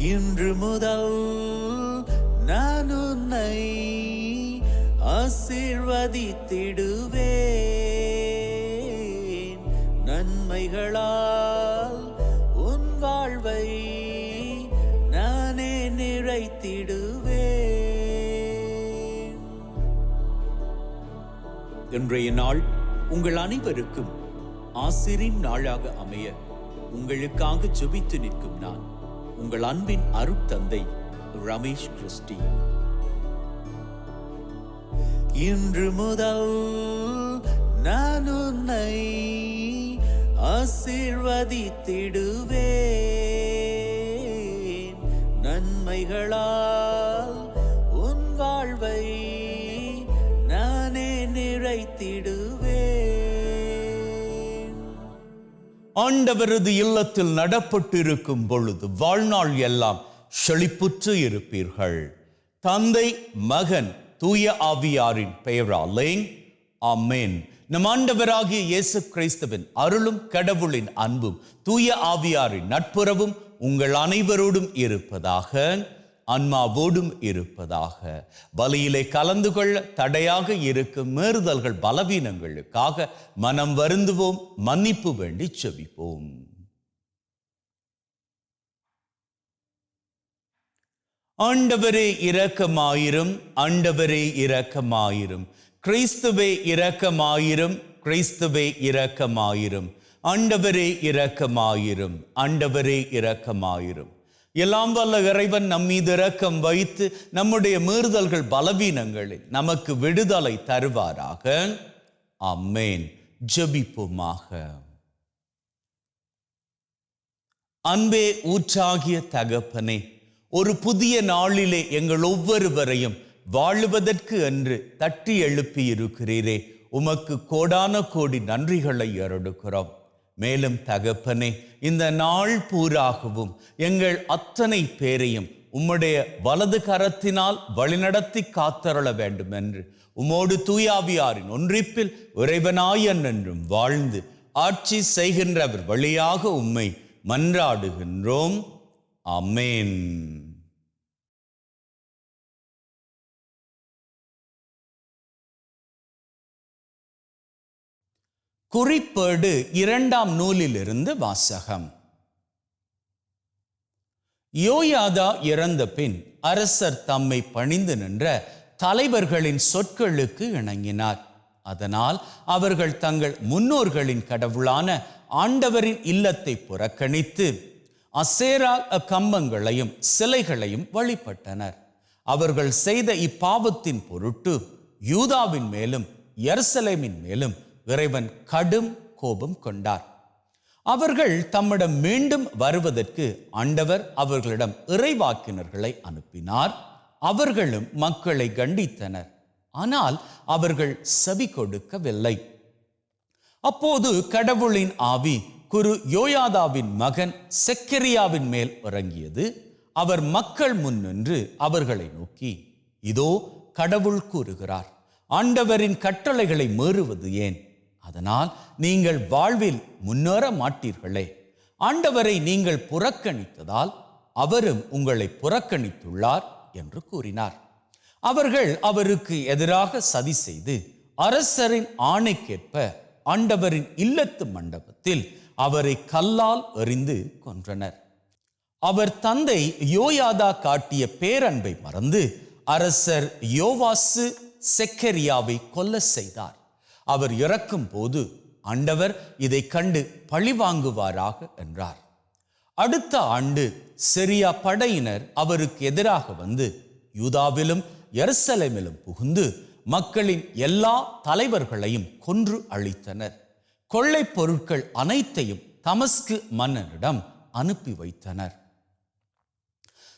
இன்று முதல் நான் உன்னை ஆசீர்வதித்திடுவேன். நன்மைகளால் உன் வாழ்வை நானே நிறைத்திடுவேன். இன்றைய நாள் உங்கள் அனைவருக்கும் ஆசிரின் நாளாக அமைய உங்களுக்காக ஜெபித்து நிற்கும் நான் உங்கள் அன்பின் அருட்தந்தை ரமேஷ் கிறிஸ்டி. இன்று முதல் நான் உன்னை ஆசீர்வதித்திடுவேன். நன்மைகளால் உன் வாழ்வை நானே நிறைத்திடுவேன். ஆண்டவரது இல்லத்தில் நடப்பட்டிருக்கும் பொழுது வாழ்நாள் எல்லாம் செழிப்புற்று இருப்பீர்கள். தந்தை, மகன், தூய ஆவியாரின் பெயராலே ஆமென். நம் ஆண்டவராகிய இயேசு கிறிஸ்துவின் அருளும் கடவுளின் அன்பும் தூய ஆவியாரின் நட்புறவும் உங்கள் அனைவரோடும் இருப்பதாக, ஆன்மாவோடும் இருப்பதாக. பலியிலே கலந்து கொள்ள தடையாக இருக்கும் மீறுதல்கள், பலவீனங்களுக்காக மனம் வருந்துவோம், மன்னிப்பு வேண்டி செபிப்போம். ஆண்டவரே இரக்கமாயிரும், ஆண்டவரே இரக்கமாயிரும். கிறிஸ்துவே இரக்கமாயிரும், கிறிஸ்துவே இரக்கமாயிரும். ஆண்டவரே இரக்கமாயிரும், ஆண்டவரே இரக்கமாயிரும். எல்லாம் வல்ல இறைவன் நம்மீது இரக்கம் வைத்து நம்முடைய மீறுதல்கள், பலவீனங்களில் நமக்கு விடுதலை தருவாராக. ஆமென். ஜெபிப்போமாக. அன்பே ஊற்றாகிய தகப்பனே, ஒரு புதிய நாளிலே எங்கள் ஒவ்வொருவரையும் வாழுவதற்கு என்று தட்டி எழுப்பி இருக்கிறீரே, உமக்கு கோடான கோடி நன்றிகளை ஏறெடுக்கிறோம். மேலும் தகப்பனே, இந்த நாள் பூராகவும் எங்கள் அத்தனை பேரையும் உம்முடைய வலது கரத்தினால் வழிநடத்தி காத்தருள வேண்டும் என்று உம்மோடு தூயாவியாரின் ஒன்றிப்பில் இறைவனாய் என்றும் வாழ்ந்து ஆட்சி செய்கின்றவர் வழியாக உம்மை மன்றாடுகின்றோம். ஆமென். குறிப்பேடு 2ஆம் நூலிலிருந்து வாசகம். யோயாதா இறந்த பின் அரசர் தம்மை பணிந்து நின்ற தலைவர்களின் சொற்களுக்கு இணங்கினார். அதனால் அவர்கள் தங்கள் முன்னோர்களின் கடவுளான ஆண்டவரின் இல்லத்தை புறக்கணித்து அசேரா கம்பங்களையும் சிலைகளையும் வழிபட்டனர். அவர்கள் செய்த இப்பாவத்தின் பொருட்டு யூதாவின் மேலும் எருசலேமின் மேலும் இறைவன் கடும் கோபம் கொண்டார். அவர்கள் தம்மிடம் மீண்டும் வருவதற்கு ஆண்டவர் அவர்களிடம் இறைவாக்கினர்களை அனுப்பினார். அவர்களும் மக்களை கண்டித்தனர். ஆனால் அவர்கள் செவி கொடுக்கவில்லை. அப்போது கடவுளின் ஆவி குரு யோயாதாவின் மகன் செக்கரியாவின் மேல் இறங்கியது. அவர் மக்கள் முன் நின்று அவர்களை நோக்கி, இதோ கடவுள் கூறுகிறார், ஆண்டவரின் கட்டளைகளை மீறுவது ஏன்? அதனால் நீங்கள் வாழ்வில் முன்னேற மாட்டீர்களே. ஆண்டவரை நீங்கள் புறக்கணித்ததால் அவரும் உங்களை புறக்கணித்துள்ளார் என்று கூறினார். அவர்கள் அவருக்கு எதிராக சதி செய்து அரசரின் ஆணைக்கேற்ப ஆண்டவரின் இல்லத்து மண்டபத்தில் அவரை கல்லால் எறிந்து கொன்றனர். அவர் தந்தை யோயாதா காட்டிய பேரன்பை மறந்து அரசர் யோவாசு செக்கரியாவை கொல்ல செய்தார். அவர் இறக்கும் போது ஆண்டவர் இதை கண்டு பழிவாங்குவாராக என்றார். அடுத்த ஆண்டு சிரியா படையினர் அவருக்கு எதிராக வந்து யூதாவிலும் எருசலேமிலும் புகுந்து மக்களின் எல்லா தலைவர்களையும் கொன்று அழித்தனர். கொள்ளை பொருட்கள் அனைத்தையும் தமஸ்கு மன்னனிடம் அனுப்பி வைத்தனர்.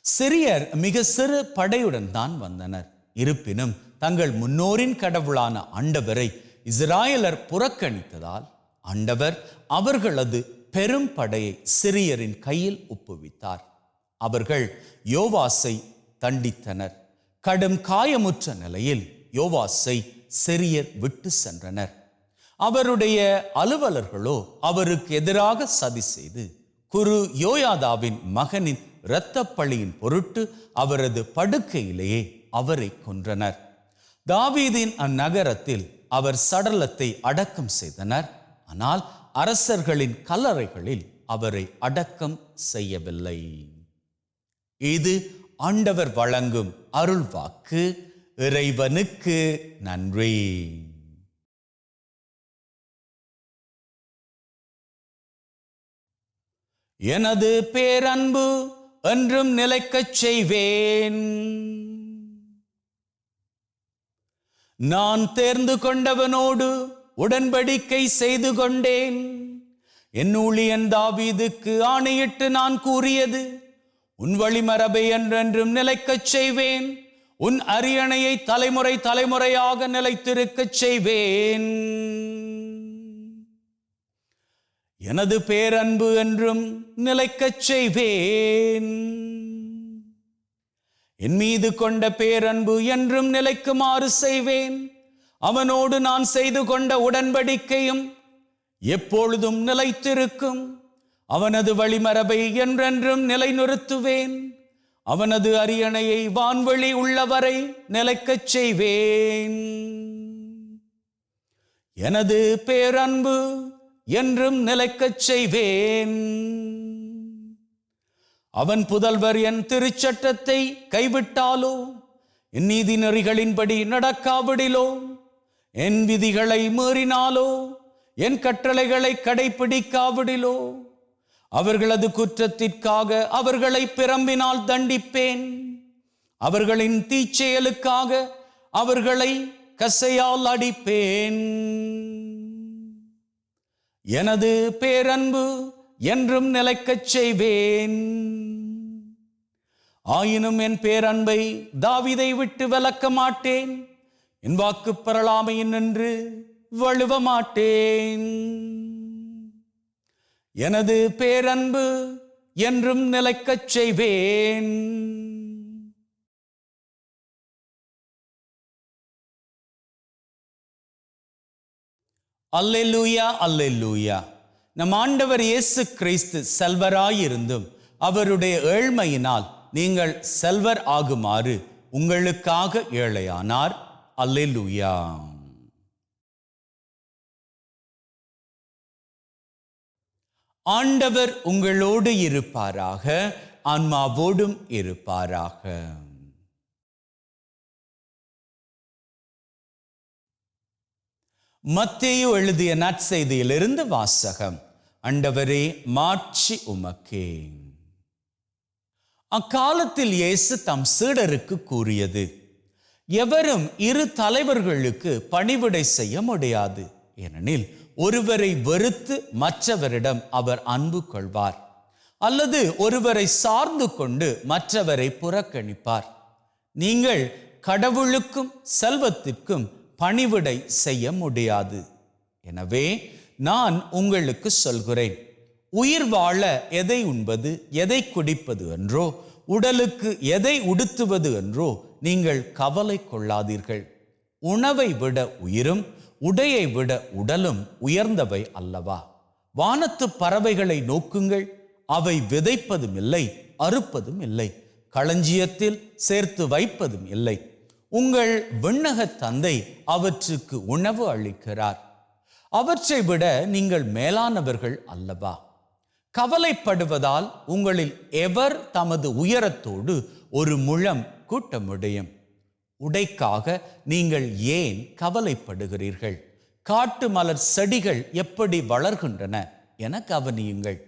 சிரியர் மிக சிறு படையுடன் தான் வந்தனர். இருப்பினும் தங்கள் முன்னோரின் கடவுளான ஆண்டவரை இஸ்ராயலர் புறக்கணித்ததால் ஆண்டவர் அவர்களது பெரும் படையை சிரியரின் கையில் ஒப்புவித்தார். அவர்கள் யோவாசை தண்டித்தனர். கடும் காயமுற்ற நிலையில் யோவாசை சிரியர் விட்டு சென்றனர். அவருடைய அலுவலர்களோ அவருக்கு எதிராக சதி செய்து குரு யோயாதாவின் மகனின் இரத்தப்பழியின் பொருட்டு அவரது படுக்கையிலேயே அவரை கொன்றனர். தாவீதின் அந்நகரத்தில் அவர் சடலத்தை அடக்கம் செய்தனர். ஆனால் அரசர்களின் கல்லறைகளில் அவரை அடக்கம் செய்யவில்லை. இது ஆண்டவர் வழங்கும் அருள்வாக்கு. இறைவனுக்கு நன்றி. எனது பேரன்பு என்றும் நிலைக்கச் செய்வேன். நான் தேர்ந்து கொண்டவனோடு உடன்படிக்கை செய்து கொண்டேன். என் ஊழியன் தாவீதுக்கு ஆணையிட்டு நான் கூறியது, உன் வழிமரபை என்றென்றும் நிலைக்கச் செய்வேன். உன் அரியணையை தலைமுறை தலைமுறையாக நிலைத்திருக்கச் செய்வேன். எனது பேரன்பு என்றும் நிலைக்கச் செய்வேன். என் மீது கொண்ட பேரன்பு என்றும் நிலைக்குமாறு செய்வேன். அவனோடு நான் செய்து கொண்ட உடன்படிக்கையும் எப்பொழுதும் நிலைத்திருக்கும். அவனது வழிமரபை என்றென்றும் நிலைநிறுத்துவேன். அவனது அரியணையை வான்வெளி உள்ளவரை நிலைக்கச் செய்வேன். எனது பேரன்பு என்றும் நிலைக்கச் செய்வேன். அவன் புதல்வர் என் திருச்சட்டத்தை கைவிட்டாலோ, என் நீதி நெறிகளின்படி நடக்காவிடிலோ, என் விதிகளை மீறினாலோ, என் கட்டளைகளை கடைபிடிக்காவிடிலோ, அவர்களது குற்றத்திற்காக அவர்களை பிரம்பினால் தண்டிப்பேன். அவர்களின் தீச்செயலுக்காக அவர்களை கசையால் அடிப்பேன். எனது பேரன்பு என்றும் நிலைக்கச் செய்வேன். ஆயினும் என் பேரன்பை தாவீதை விட்டு விலக்க மாட்டேன். என் வாக்கு பரலாமையின் நின்று வழுவ மாட்டேன். எனது பேரன்பு என்றும் நிலைக்கச் செய்வேன். அல்லேலூயா, அல்லேலூயா. நம் ஆண்டவர் இயேசு கிறிஸ்து செல்வராயிருந்தும் அவருடைய ஏழ்மையினால் நீங்கள் செல்வர் ஆகுமாறு உங்களுக்காக ஏழையானார். அல்லேலூயா. ஆண்டவர் உங்களோடு இருப்பாராக, ஆன்மாவோடும் இருப்பாராக. மத்தேயு எழுதிய நற்செய்தியிலிருந்து வாசகம். ஆண்டவரே, மாட்சி உமக்கே. அக்காலத்தில் இயேசு தம் சீடருக்கு கூறியது, எவரும் இரு தலைவர்களுக்கு பணிவிடை செய்ய முடியாது. ஏனெனில் ஒருவரை வெறுத்து மற்றவரிடம் அவர் அன்பு கொள்வார், அல்லது ஒருவரை சார்ந்து கொண்டு மற்றவரை புறக்கணிப்பார். நீங்கள் கடவுளுக்கும் செல்வத்திற்கும் பணிவிடை செய்ய முடியாது. எனவே நான் உங்களுக்கு சொல்கிறேன், உயிர் வாழ எதை உண்பது, எதை குடிப்பது என்றோ, உடலுக்கு எதை உடுத்துவது என்றோ நீங்கள் கவலை கொள்ளாதீர்கள். உணவை விட உயிரும் உடையை விட உடலும் உயர்ந்தவை அல்லவா? வானத்து பறவைகளை நோக்குங்கள், அவை விதைப்பதும் இல்லை, அறுப்பதும் இல்லை, களஞ்சியத்தில் சேர்த்து வைப்பதும் இல்லை. உங்கள் விண்ணக தந்தை அவற்றுக்கு உணவு அளிக்கிறார். அவற்றை விட நீங்கள் மேலானவர்கள் அல்லவா? கவலைப்படுவதால் உங்களில் எவர் தமது உயரத்தோடு ஒரு முழம் கூட்ட முடியும்? உடைக்காக நீங்கள் ஏன் கவலைப்படுகிறீர்கள்? காட்டு மலர் செடிகள் எப்படி வளர்கின்றன என கவனியுங்கள்.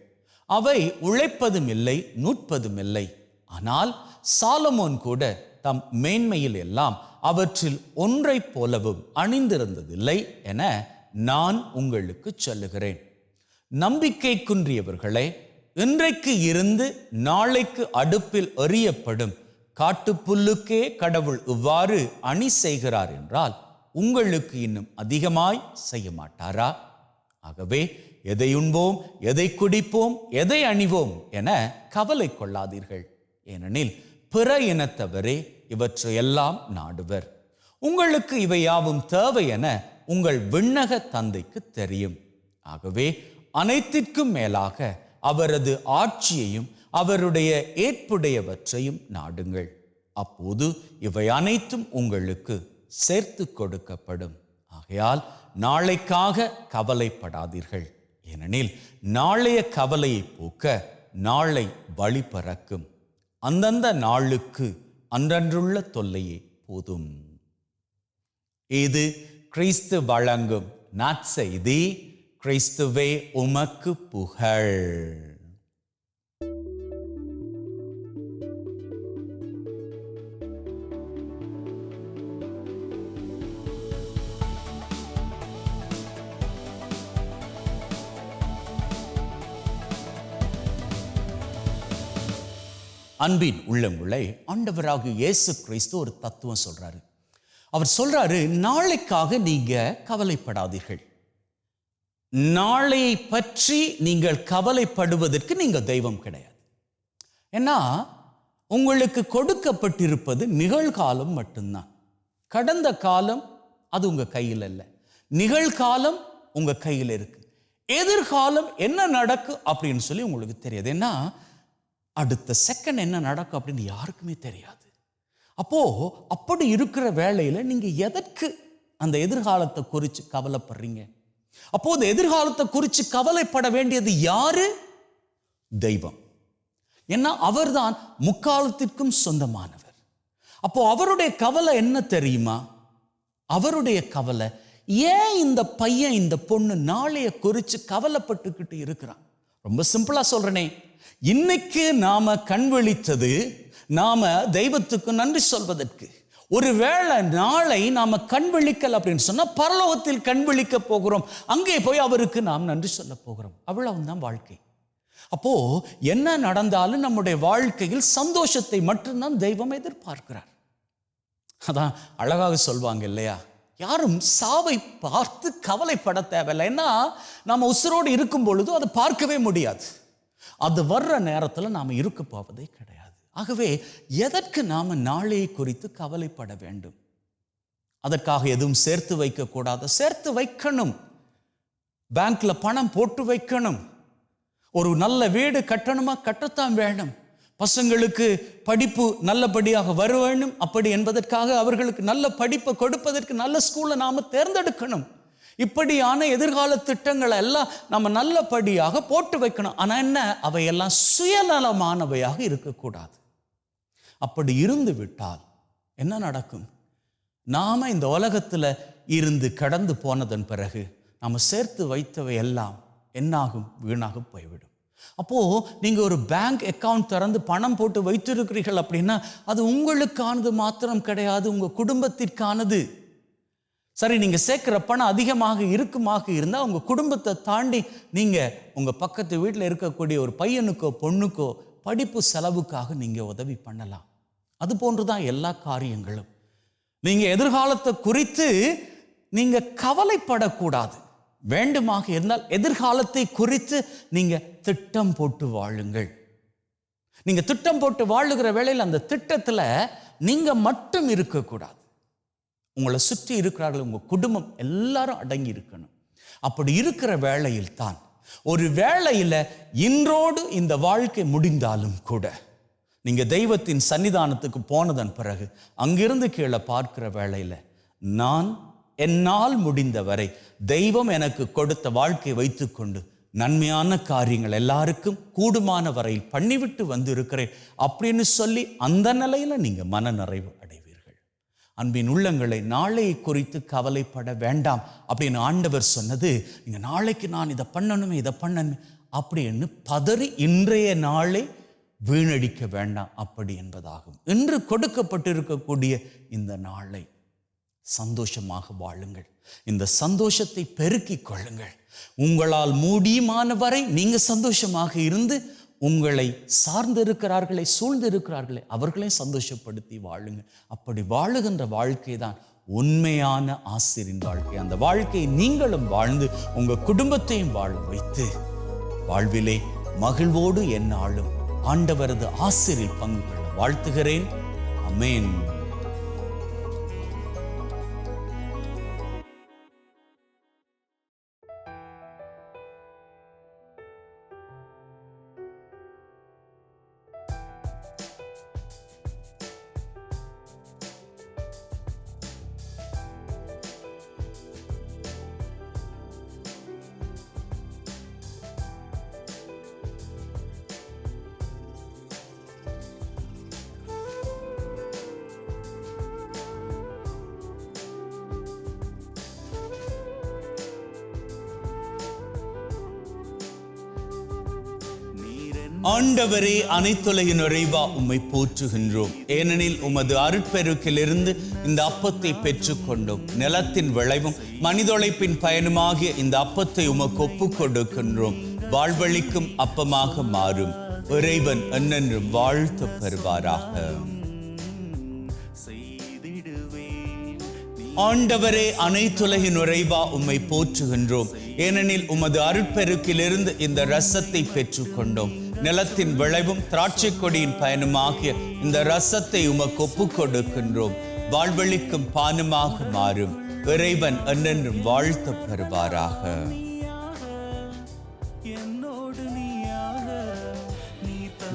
அவை உழைப்பதும் இல்லை, நூற்பதும் இல்லை. ஆனால் சாலமோன் கூட தம் மேன்மையில் எல்லாம் அவற்றில் ஒன்றை போலவும் அணிந்திருந்ததில்லை என நான் உங்களுக்கு சொல்லுகிறேன். நம்பிக்கை குன்றியவர்களே, இன்றைக்கு இருந்து நாளைக்கு அடுப்பில் எறியப்படும் காட்டுப்புல்லுக்கே கடவுள் இவ்வாறு அணி செய்கிறார் என்றால் உங்களுக்கு இன்னும் அதிகமாய் செய்ய மாட்டாரா? ஆகவே எதை உண்போம், எதை குடிப்போம், எதை அணிவோம் என கவலை கொள்ளாதீர்கள். ஏனெனில் பிற இனத்தவரே இவற்றையெல்லாம் நாடுவர். உங்களுக்கு இவை யாவும் தேவை என உங்கள் விண்ணக தந்தைக்கு தெரியும். ஆகவே அனைத்திற்கும் மேலாக அவரது ஆட்சியையும் அவருடைய ஏற்புடையவற்றையும் நாடுங்கள். அப்போது இவை அனைத்தும் உங்களுக்கு சேர்த்து கொடுக்கப்படும். ஆகையால் நாளைக்காக கவலைப்படாதீர்கள், ஏனெனில் நாளைய கவலையை போக்க நாளை வழி பிறக்கும். அந்தந்த நாளுக்கு அன்றன்றுள்ள தொல்லையே போதும். இது கிறிஸ்து வழங்கும் நற்செய்தி. கிறிஸ்துவே உமக்கு புகழ். அன்பின் உள்ளங்களே, ஆண்டவராக இயேசு கிறிஸ்து ஒரு தத்துவம் சொல்றாரு. அவர் சொல்றாரு, நாளைக்காக நீங்க கவலைப்படாதீர்கள். நாளையை பற்றி நீங்கள் கவலைப்படுவதற்கு நீங்க தெய்வம் கிடையாது. ஏன்னா உங்களுக்கு கொடுக்கப்பட்டிருப்பது நிகழ்காலம் மட்டும்தான். கடந்த காலம் அது உங்க கையில் இல்லை. நிகழ்காலம் உங்க கையில் இருக்கு. எதிர்காலம் என்ன நடக்கும் அப்படின்னு சொல்லி உங்களுக்கு தெரியாது. ஏன்னா அடுத்த செகண்ட் என்ன நடக்கும் அப்படின்னு யாருக்குமே தெரியாது. அப்போ அப்படி இருக்கிற வேளையில நீங்க எதற்கு அந்த எதிர்காலத்தை குறித்து கவலைப்படுறீங்க? அப்போ அந்த எதிர்காலத்தை குறித்து கவலைப்பட வேண்டியது யாரு? தெய்வம். ஏன்னா அவர்தான் முக்காலத்திற்கும் சொந்தமானவர். அப்போ அவருடைய கவலை என்ன தெரியுமா? அவருடைய கவலை, ஏன் இந்த பையன் இந்த பொண்ணு நாளைய குறித்து கவலைப்பட்டுக்கிட்டு இருக்கிறான்? ரொம்ப சிம்பிளா சொல்றேனே, இன்னைக்கு நாம கண் விழித்தது நாம தெய்வத்துக்கு நன்றி சொல்வதற்கு. ஒருவேளை நாளை நாம கண் விழிக்கல் அப்படின்னு சொன்னா பரலோகத்தில் கண் விழிக்க போகிறோம். அங்கே போய் அவருக்கு நாம் நன்றி சொல்ல போகிறோம். அவ்வளவுதான் வாழ்க்கை. அப்போ என்ன நடந்தாலும் நம்முடைய வாழ்க்கையில் சந்தோஷத்தை மட்டும்தான் தெய்வம் எதிர்பார்க்கிறார். அதான் அழகாக சொல்வாங்க இல்லையா, யாரும் சாவை பார்த்து கவலைப்பட தேவையில்லை. ஏன்னா நாம உசுரோடு இருக்கும் பொழுது அதை பார்க்கவே முடியாது. அது வர்ற நேரத்தில் நாம் இருக்க போவதே கிடையாது. ஆகவே எதற்கு நாம நாளையை குறித்து கவலைப்பட வேண்டும்? அதற்காக எதுவும் சேர்த்து வைக்க கூடாது. சேர்த்து வைக்கணும். பேங்க்ல பணம் போட்டு வைக்கணும். ஒரு நல்ல வீடு கட்டணுமா, கட்டத்தான் வேணும். பசங்களுக்கு படிப்பு நல்லபடியாக வர வேண்டும். அப்படி என்பதற்காக அவர்களுக்கு நல்ல படிப்பை கொடுப்பதற்கு நல்ல ஸ்கூலை நாம தேர்ந்தெடுக்கணும். இப்படியான எதிர்கால திட்டங்களை எல்லாம் நம்ம நல்லபடியாக போட்டு வைக்கணும். ஆனா என்ன, அவையெல்லாம் சுயநலமானவையாக இருக்கக்கூடாது. அப்படி இருந்து விட்டால் என்ன நடக்கும்? நாம இந்த உலகத்துல இருந்து கடந்து போனதன் பிறகு நாம சேர்த்து வைத்தவை எல்லாம் என்னாகும்? வீணாக போய்விடும். அப்போ நீங்க ஒரு பேங்க் அக்கவுண்ட் திறந்து பணம் போட்டு வைத்திருக்கிறீர்கள் அப்படின்னா அது உங்களுக்கானது மாத்திரம் கிடையாது, உங்க குடும்பத்திற்கானது. சரி, நீங்க சேர்க்கிற பணம் அதிகமாக இருக்குமாக இருந்தால் உங்க குடும்பத்தை தாண்டி நீங்க உங்க பக்கத்து வீட்டில் இருக்கக்கூடிய ஒரு பையனுக்கோ பொண்ணுக்கோ படிப்பு செலவுக்காக நீங்க உதவி பண்ணலாம். அது போன்றுதான் எல்லா காரியங்களும். நீங்க எதிர்காலத்தை குறித்து நீங்க கவலைப்படக்கூடாது. வேண்டுமாக இருந்தால் எதிர்காலத்தை குறித்து நீங்க திட்டம் போட்டு வாழுங்கள். நீங்க திட்டம் போட்டு வாழுகிற வேளையில் அந்த திட்டத்துல நீங்க மட்டும் இருக்கக்கூடாது. உங்களை சுற்றி இருக்கிறார்கள், உங்க குடும்பம் எல்லாரும் அடங்கி இருக்கணும். அப்படி இருக்கிற வேளையில் தான், ஒரு வேளையில இன்றோடு இந்த வாழ்க்கை முடிந்தாலும் கூட நீங்க தெய்வத்தின் சன்னிதானத்துக்கு போனதன் பிறகு அங்கிருந்து கீழே பார்க்கிற வேளையில, நான் என்னால் முடிந்தவரை தெய்வம் எனக்கு கொடுத்த வாழ்க்கை வைத்துக்கொண்டு நன்மையான காரியங்கள் எல்லாருக்கும் கூடுமான வரையில் பண்ணிவிட்டு வந்து இருக்கிறேன் அப்படின்னு சொல்லி அந்த நிலையில நீங்க மன நிறைவு அடைவீர்கள். அன்பின் உள்ளங்களை, நாளையை குறித்து கவலைப்பட வேண்டாம் அப்படின்னு ஆண்டவர் சொன்னது, நீங்க நாளைக்கு நான் இதை பண்ணணுமே இதை பண்ணணுமே அப்படின்னு பதறி இன்றைய நாளை வீணடிக்க வேண்டாம் அப்படி என்பதாகும். இன்று கொடுக்கப்பட்டிருக்கக்கூடிய இந்த நாளை சந்தோஷமாக வாழுங்கள். இந்த சந்தோஷத்தை பெருக்கிக் கொள்ளுங்கள். உங்களால் முடியுமான வரை நீங்க சந்தோஷமாக இருந்து உங்களை சார்ந்திருக்கிறார்களே, சூழ்ந்திருக்கிறார்களே, அவர்களே சந்தோஷப்படுத்தி வாழுங்கள். அப்படி வாழுகின்ற வாழ்க்கை தான் உண்மையான ஆசிரியின் வாழ்க்கை. அந்த வாழ்க்கையை நீங்களும் வாழ்ந்து உங்க குடும்பத்தையும் வாழ வைத்து வாழ்விலே மகிழ்வோடு எந்நாளும் ஆண்டவரது ஆசிரியில் பங்கு கொள்ள வாழ்த்துகிறேன். ஆமென். ஆண்டவரே, அனைத்துலகின் நிறைவா உம்மை போற்றுகின்றோம். ஏனெனில் உமது அருட்பெருக்கிலிருந்து இந்த அப்பத்தை பெற்றுக்கொண்டோம். நிலத்தின் விளைவும் மனிதொழைப்பின் பயனுமாகிய இந்த அப்பத்தை உமக்கு ஒப்புக் கொடுக்கின்றோம். வாழ்வழிக்கும் அப்பமாக மாறும். இறைவன் என்னென்றும் வாழ்த்து பெறுவாராக. ஆண்டவரே, அனைத்துலகின் நிறைவா உம்மை போற்றுகின்றோம். ஏனெனில் உமது அருட்பெருக்கிலிருந்து இந்த ரசத்தை பெற்றுக்கொண்டோம். நிலத்தின் விளைவும் திராட்சை கொடியின் பயனுமாகிய இந்த ரசத்தை உமக்கு ஒப்புக் கொடுக்கின்றோம். வாழ்வழிக்கும் பானமாக மாறும். இறைவன் என்னென்றும் வாழ்த்து பெறுவாராக.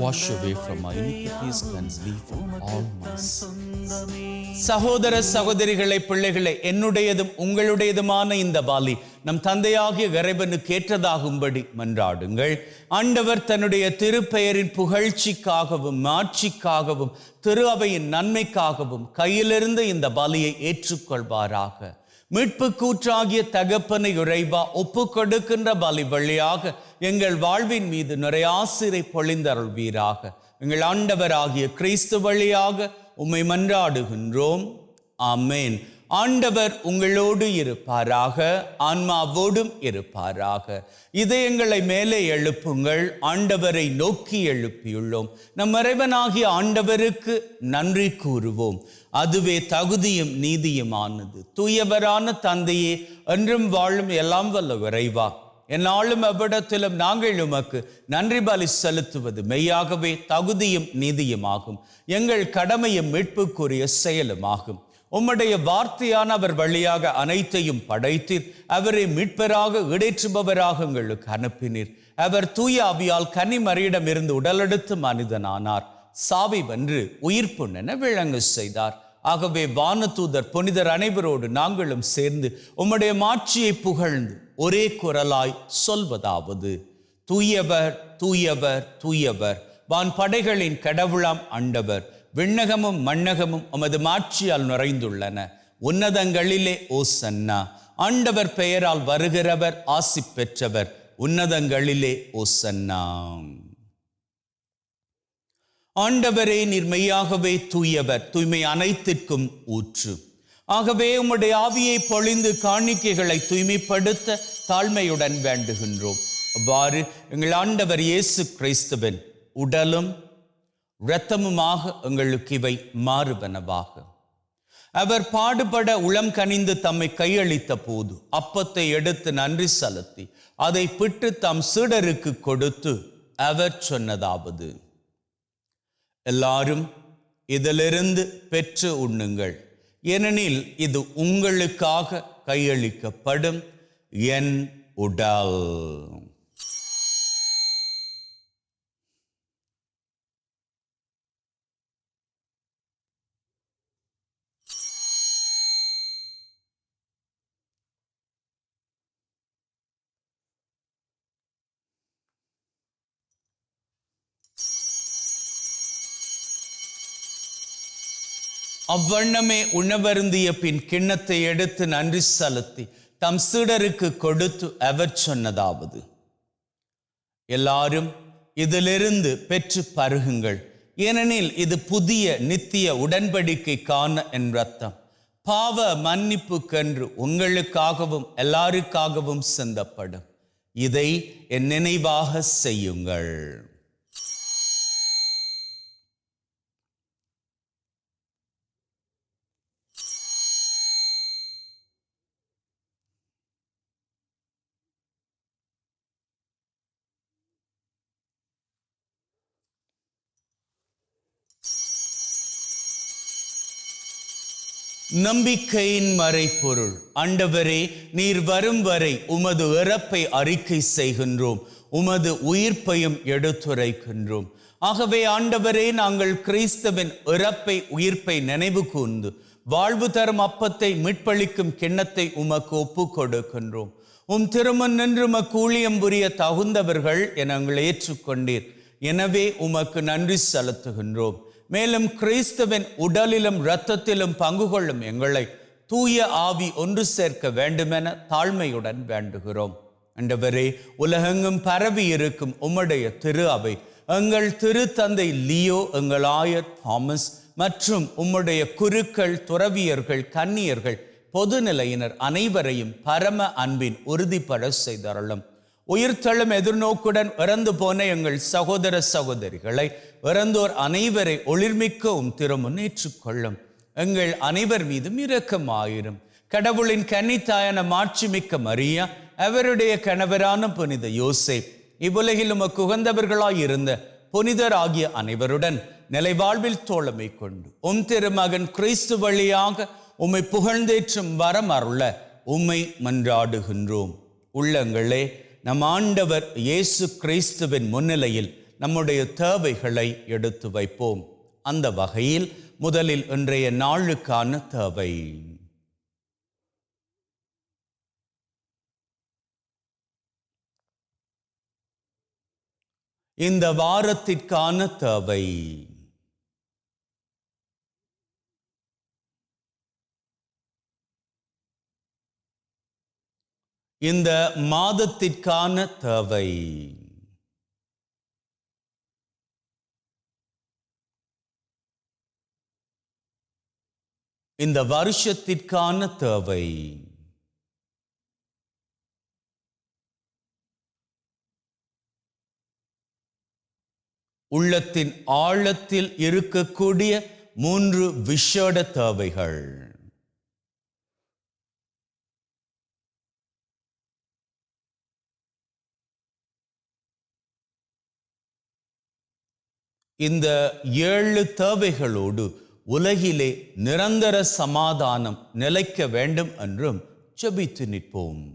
Wash away from my iniquities, cleanse me from all my sins. சகோதர சகோதரிகளை, பிள்ளைகளை, என்னுடையதும் உங்களுடையதுமான இந்த பலி நம் தந்தையாகிய இறைவனுக்கு ஏற்றதாகும்படி மன்றாடுங்கள். ஆண்டவர் தன்னுடைய திருப்பெயரின் புகழ்ச்சிக்காகவும் மாட்சிக்காகவும் திரு அவையின் நன்மைக்காகவும் கையிலிருந்து இந்த பலியை ஏற்றுக்கொள்வாராக. மீட்பு கூற்றாகிய தகப்பனை இறைவா, ஒப்பு கொடுக்கின்ற பலி வழியாக எங்கள் வாழ்வின் மீது நிறைய ஆசிரை பொழிந்தருள்வீராக. எங்கள் ஆண்டவராகிய கிறிஸ்து வழியாக உம்மை மன்றாடுகின்றோம். ஆமேன். ஆண்டவர் உங்களோடு இருப்பாராக, ஆன்மாவோடும் இருப்பாராக. இதயங்களை மேலே எழுப்புங்கள். ஆண்டவரை நோக்கி எழுப்பியுள்ளோம். நம் இறைவனாகிய ஆண்டவருக்கு நன்றி கூறுவோம். அதுவே தகுதியும் நீதியுமானது. தூயவரான தந்தையே, என்றும் வாழும் எல்லாம் வல்ல இறைவா, என்னாலும் எவ்விடத்திலும் நாங்கள் உமக்கு நன்றி பலி செலுத்துவது மெய்யாகவே தகுதியும் நீதியுமாகும். எங்கள் கடமையும் மீட்புக்குரிய செயலுமாகும். உம்முடைய வார்த்தையான அவர் வழியாக அனைத்தையும் படைத்தீர். அவரை மீட்பராக இடேற்றுபவராக எங்களுக்கு அனுப்பினீர். அவர் தூய ஆவியால் கன்னிமரியிடமிருந்து உடலெடுத்து மனிதனானார். சாவை வென்று உயிர்ப்புண்ணென விளங்க செய்தார். ஆகவே வானதூதர் புனிதர் அனைவரோடு நாங்களும் சேர்ந்து உம்முடைய மாட்சியை புகழ்ந்து ஒரே குரலாய் சொல்வதாவது: தூயவர், தூயவர், தூயவர், வான் படைகளின் கடவுளாம் ஆண்டவர். விண்ணகமும் மண்ணகமும் உமது மாட்சியால் நிறைந்துள்ளன. உன்னதங்களிலே ஓசன்னா. ஆண்டவர் பெயரால் வருகிறவர் ஆசி பெற்றவர். உன்னதங்களிலே ஓசன்னா. ஆண்டவரே, நீர் மெய்யாகவே தூயவர், தூய்மை அனைத்திற்கும் ஊற்று. ஆகவே உம்முடைய ஆவியை பொழிந்து காணிக்கைகளை தூய்மைப்படுத்த தாழ்மையுடன் வேண்டுகின்றோம். அவ்வாறு எங்கள் ஆண்டவர் இயேசு கிறிஸ்துவின் உடலும் இரத்தமுமாக எங்களுக்கு இவை மாறுவனவாக. அவர் பாடுபட உளம் கனிந்து தம்மை கையளித்த போது அப்பத்தை எடுத்து நன்றி செலுத்தி அதை பிட்டு தம் சீடருக்கு கொடுத்து அவர் சொன்னதாவது: எல்லாரும் இதிலிருந்து பெற்று உண்ணுங்கள், ஏனெனில் இது உங்களுக்காக கையளிக்கப்படும் என் உடல். அவ்வண்ணமே உணவருந்திய பின் கிண்ணத்தை எடுத்து நன்றி செலுத்தி தம் சீடருக்கு கொடுத்து அவர் சொன்னதாவது: எல்லாரும் இதிலிருந்து பெற்று பருகுங்கள், ஏனெனில் இது புதிய நித்திய உடன்படிக்கைக்கான என் இரத்தம், பாவ மன்னிப்புக்கென்று உங்களுக்காகவும் எல்லாருக்காகவும் சிந்தப்படும். இதை என் நினைவாக செய்யுங்கள். நம்பிக்கையின் மறைபொருள். ஆண்டவரே, நீர் வரும் வரை உமது இறப்பை அறிக்கை செய்கின்றோம், உமது உயிர்ப்பையும் எடுத்துரைக்கின்றோம். ஆகவே ஆண்டவரே, நாங்கள் கிறிஸ்துவின் இறப்பை உயிர்ப்பை நினைவு கூர்ந்து வாழ்வு தரும் அப்பத்தை மீட்பளிக்கும் கிண்ணத்தை உமக்கு ஒப்பு கொடுக்கின்றோம். உம் திருமண் நின்று உமக்கு ஊழியம் புரிய தகுந்தவர்கள் என எங்களை ஏற்றுக்கொண்டீர். எனவே உமக்கு நன்றி செலுத்துகின்றோம். மேலும் கிறிஸ்துவின் உடலிலும் இரத்தத்திலும் பங்கு கொள்ளும் எங்களை தூய ஆவி ஒன்று சேர்க்க வேண்டுமென தாழ்மையுடன் வேண்டுகிறோம். ஆண்டவரே, உலகெங்கும் பரவி இருக்கும் உம்முடைய திரு அவை எங்கள் திருத்தந்தை லியோ, எங்கள் ஆயர் தாமஸ் மற்றும் உம்முடைய குருக்கள், துறவியர்கள், கன்னியர்கள், பொதுநிலையினர் அனைவரையும் பரம அன்பின் உறுதிப்பட செய்தருளும். உயிர்த்தெழும் எதிர்நோக்குடன் இறந்து போன எங்கள் சகோதர சகோதரிகளை, இறந்தோர் அனைவரை ஒளிர்மிக்க திருமுன் ஏற்றுக்கொள்ளும். எங்கள் அனைவர் மீதும் இரக்கமாயிரும். கடவுளின் கன்னித்தாயான மாட்சிமிக்க மரியா, அவருடைய கணவரான புனித யோசேப், இவ்வுலகில் உமக்கு உகந்தவர்களாயிருந்த புனிதர் ஆகிய அனைவருடன் நிலைவாழ்வில் தோழமை கொண்டு திருமகன் கிறிஸ்து வழியாக உம்மை புகழ்ந்தேற்றும் வரம் அருள உம்மை மன்றாடுகின்றோம். உள்ளங்களே, நம் ஆண்டவர் இயேசு கிறிஸ்துவின் முன்னிலையில் நம்முடைய தேவைகளை எடுத்து வைப்போம். அந்த வகையில் முதலில் இன்றைய நாளுக்கான தேவை. இந்த வாரத்திற்கான தேவை. இந்த மாதத்திற்கான தேவை. இந்த வருஷத்திற்கான தேவை. உள்ளத்தின் ஆழத்தில் இருக்கக்கூடிய 3 விசேட தேவைகள். இந்த 7 தேவைகளோடு உலகிலே நிரந்தர சமாதானம் நிலைக்க வேண்டும் என்றும் ஜெபித்து நிற்போம்.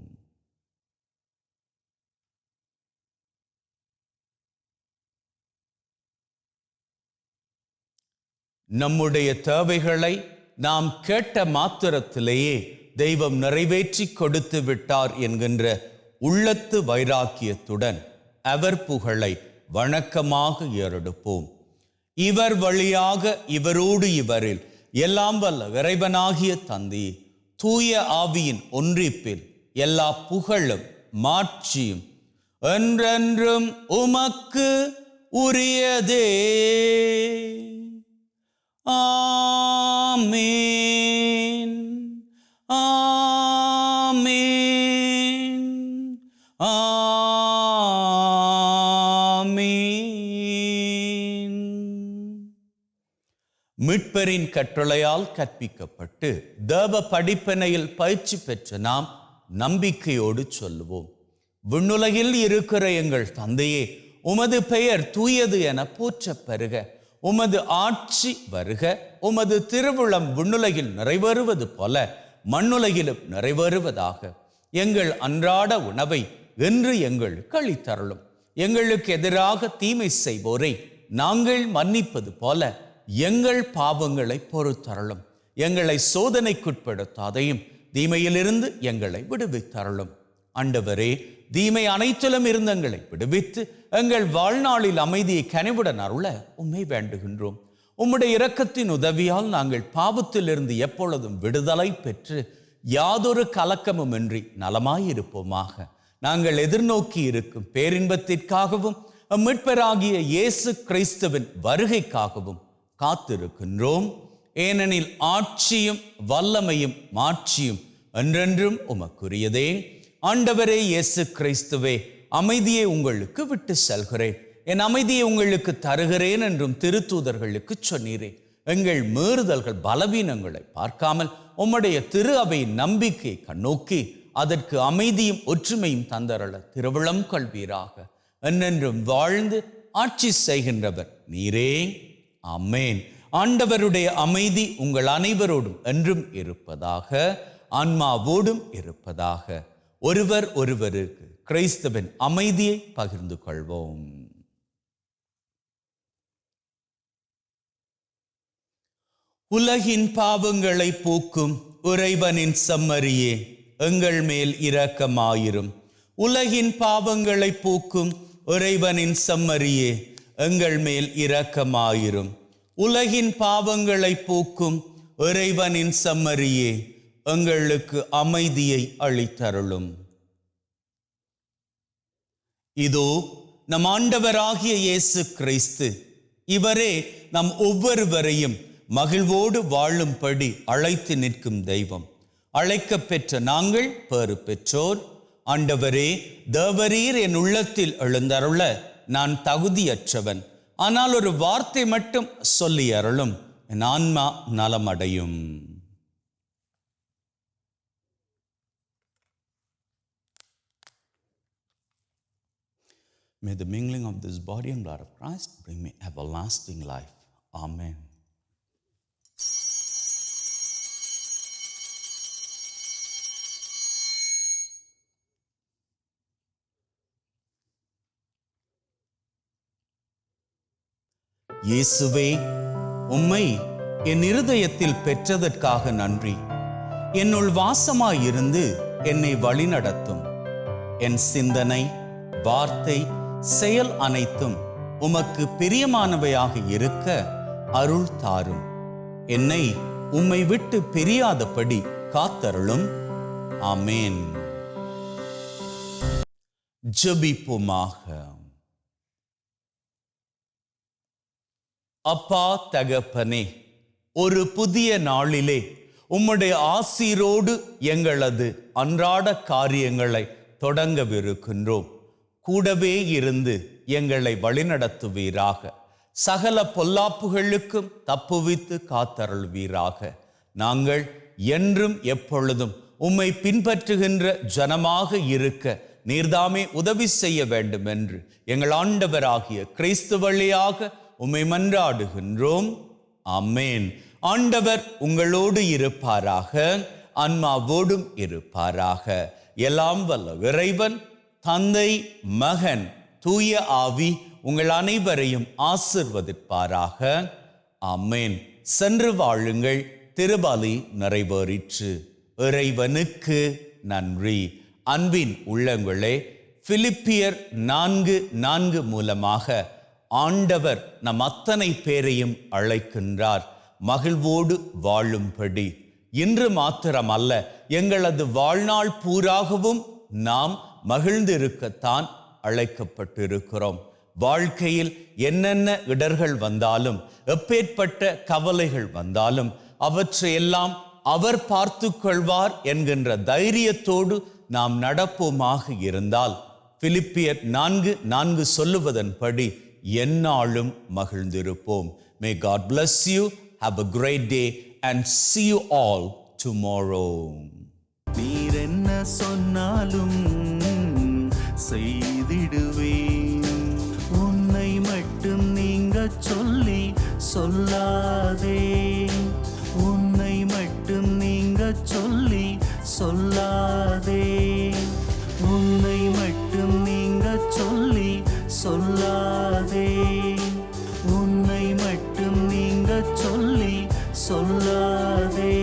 நம்முடைய தேவைகளை நாம் கேட்ட மாத்திரத்திலேயே தெய்வம் நிறைவேற்றி கொடுத்து விட்டார் என்கின்ற உள்ளத்து வைராக்கியத்துடன் அவர் புகழை வணக்கமாக ஏறெடுப்போம். இவர் வழியாக, இவரோடு, இவரில் எல்லாம் வல்ல இறைவனாகிய தந்தை, தூய ஆவியின் ஒன்றிப்பில் எல்லா புகழும் மாட்சியும் என்றென்றும் உமக்கு உரியதே. ஆமீன், ஆமீன், ஆமீன். மீட்பரின் கட்டளையால் கற்பிக்கப்பட்டு தேவ படிப்பினையில் பயிற்சி பெற்ற நாம் நம்பிக்கையோடு சொல்லுவோம். விண்ணுலகில் இருக்கிற எங்கள் தந்தையே, உமது பெயர் தூயது என போற்றப் பெறுக. உமது ஆட்சி வருக. உமது திருவுளம் விண்ணுலகில் நிறைவேறுவது போல மண்ணுலகிலும் நிறைவேறுவதாக. எங்கள் அன்றாட உணவை இன்று எங்களுக்கு அளித்தருளும். எங்களுக்கு எதிராக தீமை செய்வோரை நாங்கள் மன்னிப்பது போல எங்கள் பாவங்களை பொறுத்தருளும். எங்களை சோதனைக்குட்படுத்தாதையும் தீமையிலிருந்து எங்களை விடுவித்தருளும். ஆண்டவரே, தீமை அனைத்திலும் இருந்து எங்களை விடுவித்து எங்கள் வாழ்நாளில் அமைதியை கனிவுடன் அருள உம்மை வேண்டுகின்றோம். உம்முடைய இரக்கத்தின் உதவியால் நாங்கள் பாவத்திலிருந்து எப்பொழுதும் விடுதலை பெற்று யாதொரு கலக்கமும் இன்றி நலமாயிருப்போமாக. நாங்கள் எதிர்நோக்கி இருக்கும் பேரின்பத்திற்காகவும் மீட்பராகிய இயேசு கிறிஸ்துவின் வருகைக்காகவும் காத்திருக்கின்றோம். ஏனெனில் ஆட்சியும் வல்லமையும் மாட்சியும் என்றென்றும் உமக்குரியதே. ஆண்டவரே இயேசு கிறிஸ்துவே, அமைதியை உங்களுக்கு விட்டு செல்கிறேன், என் அமைதியை உங்களுக்கு தருகிறேன் என்றும் திருத்தூதர்களுக்கு சொன்னீரே. எங்கள் மீறுதல்கள் பலவீனங்களை பார்க்காமல் உம்முடைய திரு அவையின் நம்பிக்கை கண்ணோக்கி அதற்கு அமைதியும் ஒற்றுமையும் தந்தரள திருவிழம் கொள்வீராக. என்னென்றும் வாழ்ந்து ஆட்சி செய்கின்றவர் நீரே. ஆமேன். ஆண்டவருடைய அமைதி உங்கள் அனைவரோடும் என்றும் இருப்பதாக, ஆன்மாவோடும் இருப்பதாக. ஒருவர் ஒருவருக்கு கிறிஸ்துவின் அமைதியை பகிர்ந்து கொள்வோம். உலகின் பாவங்களை போக்கும் இறைவனின் செம்மறியே, எங்கள் மேல் இரக்கமாயிரும். உலகின் பாவங்களை போக்கும் இறைவனின் செம்மறியே, எங்கள் மேல் இரக்கமாயிரும். உலகின் பாவங்களை போக்கும் இறைவனின் செம்மறியே, எங்களுக்கு அமைதியை அளித்தருளும். இதோ நம் ஆண்டவராகிய இயேசு கிறிஸ்து. இவரே நம் ஒவ்வொருவரையும் மகிழ்வோடு வாழும்படி அழைத்து நிற்கும் தெய்வம். அழைக்க பெற்ற நாங்கள் பேறு பெற்றோர். ஆண்டவரே, தேவரீர் என் உள்ளத்தில் எழுந்தருள நான் தகுதியற்றவன். ஆனால் ஒரு வார்த்தை மட்டும் சொல்லி அருளும், என் ஆன்மா நலமடையும். May the mingling of this body and blood of Christ bring me everlasting life. Amen. இயேசுவே, உம்மை என் இருதயத்தில் பெற்றதற்காக நன்றி. என்னுள் வாசமாயிருந்து என்னை வழிநடத்தும். என் சிந்தனை, வார்த்தை, செயல் அனைத்தும் உமக்கு பிரியமானவையாக இருக்க அருள் தாரும். என்னை உம்மை விட்டு பிரியாதபடி காத்தருளும். ஆமேன். ஜெபிப்போமாக. அப்பா தகப்பனே, ஒரு புதிய நாளிலே உம்முடைய ஆசீரோடு எங்களது அன்றாட காரியங்களை தொடங்கவிருக்கின்றோம். கூடவே இருந்து எங்களை வழிநடத்துவீராக. சகல பொல்லாப்புகளுக்கும் தப்புவித்து காத்தருள்வீராக. நாங்கள் என்றும் எப்பொழுதும் உம்மை பின்பற்றுகின்ற ஜனமாக இருக்க நீர்தாமே உதவி செய்ய வேண்டும் என்று எங்கள் ஆண்டவராகிய கிறிஸ்து வழியாக உம்மை மன்றாடுகின்றோம். ஆமேன். ஆண்டவர் உங்களோடு இருப்பாராக, ஆன்மாவோடும் இருப்பாராக. எல்லாம் வல்ல இறைவன் தந்தை, மகன், தூய ஆவி உங்கள் அனைவரையும் ஆசிர்வதிப்பாராக. ஆமேன். சென்று வாழுங்கள். திருபலி நிறைவேறிற்று. இறைவனுக்கு நன்றி. அன்பின் உள்ளங்களே, பிலிப்பியர் 4:4 மூலமாக ஆண்டவர் நம் அத்தனை பேரையும் அழைக்கின்றார் மகிழ்வோடு வாழும்படி. இன்று மாத்திரமல்ல, எங்களது வாழ்நாள் பூராகவும் நாம் மகிழ்ந்திருக்கத்தான் அழைக்கப்பட்டிருக்கிறோம். வாழ்க்கையில் என்னென்ன இடர்கள் வந்தாலும், எப்பேற்பட்ட கவலைகள் வந்தாலும் அவற்றையெல்லாம் அவர் பார்த்து கொள்வார் என்கின்ற தைரியத்தோடு நாம் நடப்போமாக இருந்தால், பிலிப்பியர் 4:4 சொல்லுவதன்படி எந்நாளும் மகிழ்ந்திருப்போம். May God bless you. Have a great day and see you all tomorrow. நீர் என்ன சொன்னாலும் செய்திடுவேன். உன்னை மட்டும் நீங்க சொல்லி சொல்லாதே. உன்னை மட்டும் நீங்க சொல்லி சொல்லாதே. உன்னை மட்டும் நீங்க சொல்லி சொல்லாதே. உன்னை மட்டும் நீங்க சொல்லி சொல்லாதே.